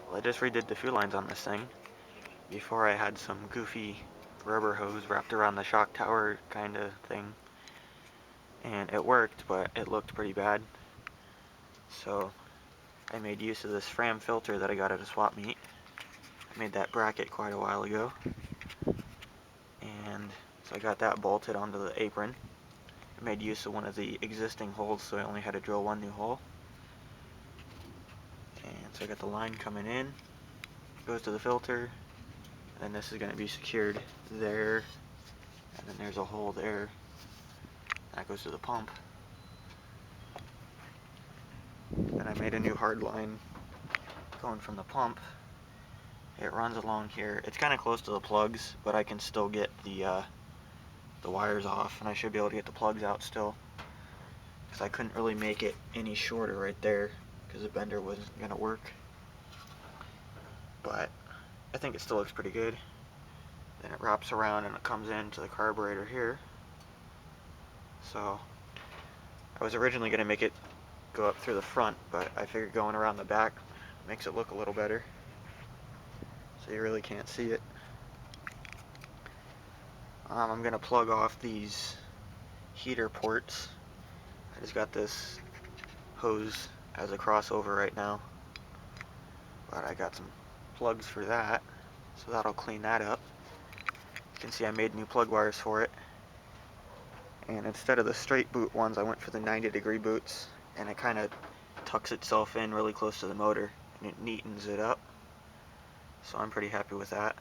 Well, I just redid the fuel lines on this thing. Before I had some goofy rubber hose wrapped around the shock tower kind of thing. And it worked, but it looked pretty bad. So I made use of this Fram filter that I got at a swap meet. I made that bracket quite a while ago. And so I got that bolted onto the apron. I made use of one of the existing holes, so I only had to drill one new hole. And so I got the line coming in, goes to the filter, and then this is going to be secured there, and then there's a hole there. That goes to the pump. Then I made a new hard line going from the pump. It runs along here. It's kind of close to the plugs, but I can still get the wires off, and I should be able to get the plugs out still, because I couldn't really make it any shorter right there because the bender wasn't going to work. But I think it still looks pretty good. Then it wraps around and it comes into the carburetor here. So I was originally going to make it go up through the front, but I figured going around the back makes it look a little better, so you really can't see it. I'm going to plug off these heater ports. I just got this hose as a crossover right now, but I got some plugs for that, so that'll clean that up. You can see I made new plug wires for it, and instead of the straight boot ones, I went for the 90-degree boots, and it kind of tucks itself in really close to the motor and it neatens it up, so I'm pretty happy with that.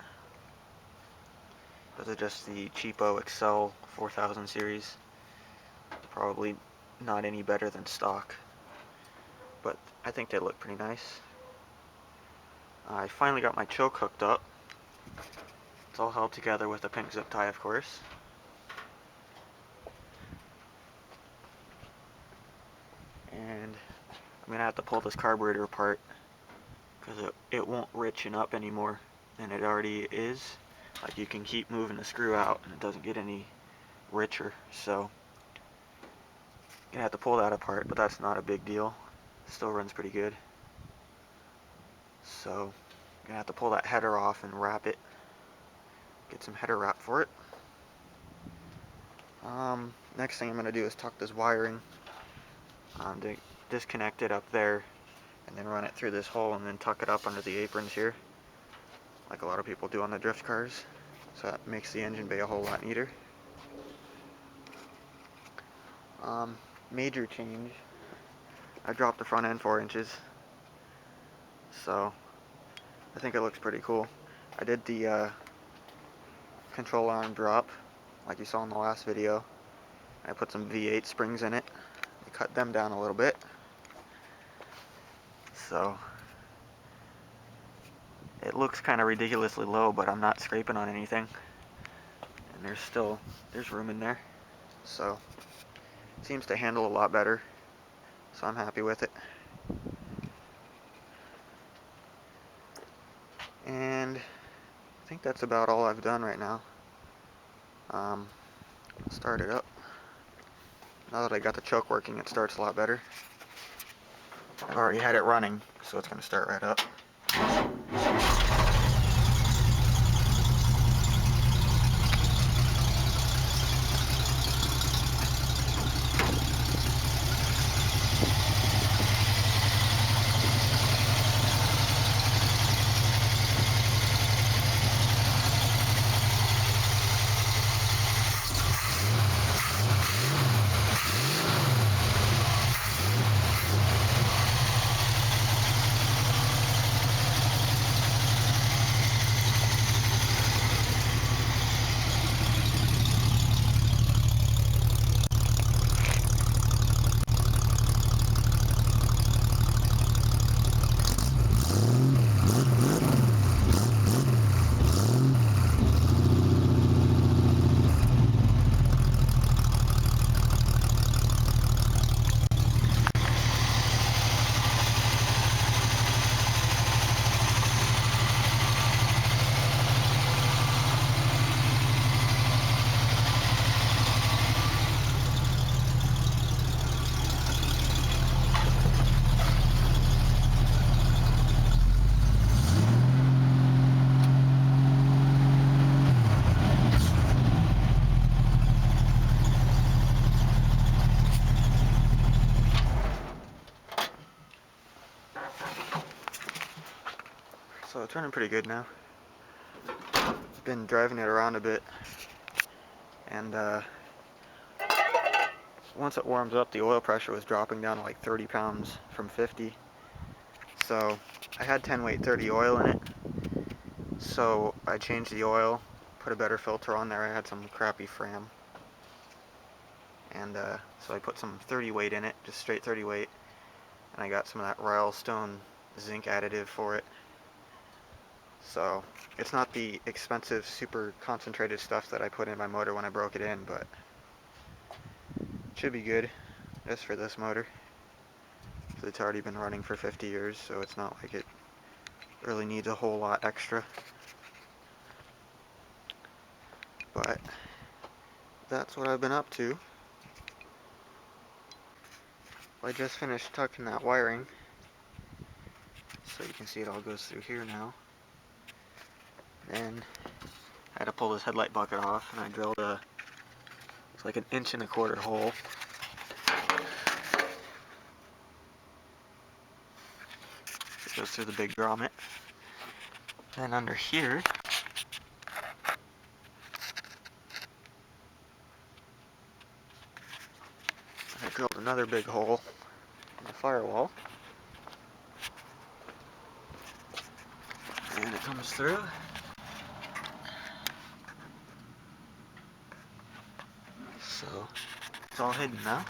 Those are just the cheapo Excel 4000 series, probably not any better than stock, but I think they look pretty nice. I finally got my choke hooked up. It's all held together with a pink zip tie, of course. And I'm going to have to pull this carburetor apart because it won't richen up anymore than it already is. Like, you can keep moving the screw out and it doesn't get any richer, so I'm going to have to pull that apart, but that's not a big deal. It still runs pretty good. So I'm going to have to pull that header off and wrap it. Get some header wrap for it. Next thing I'm going to do is tuck this wiring. To disconnect it up there and then run it through this hole and then tuck it up under the aprons here, like a lot of people do on the drift cars. So that makes the engine bay a whole lot neater. Major change, I dropped the front end 4 inches, so I think it looks pretty cool. I did the control arm drop like you saw in the last video. I put some V8 springs in it. I cut them down a little bit, so it looks kind of ridiculously low, but I'm not scraping on anything, and there's room in there, so it seems to handle a lot better, so I'm happy with it. And I think that's about all I've done right now. Start it up. Now that I got the choke working, it starts a lot better. I've already had it running, so it's going to start right up. So it's running pretty good now. Been driving it around a bit, and once it warms up, the oil pressure was dropping down to like 30 pounds from 50. So I had 10 weight 30 oil in it. So I changed the oil, put a better filter on there. I had some crappy Fram. And so I put some 30 weight in it, just straight 30 weight. And I got some of that Rylestone zinc additive for it. So it's not the expensive, super concentrated stuff that I put in my motor when I broke it in, but it should be good just for this motor. It's already been running for 50 years, so it's not like it really needs a whole lot extra. But that's what I've been up to. I just finished tucking that wiring, so you can see it all goes through here now. And I had to pull this headlight bucket off, and I drilled it's like an 1.25 inch hole. It goes through the big grommet. Then under here, I drilled another big hole in the firewall. And it comes through. So it's all hidden now.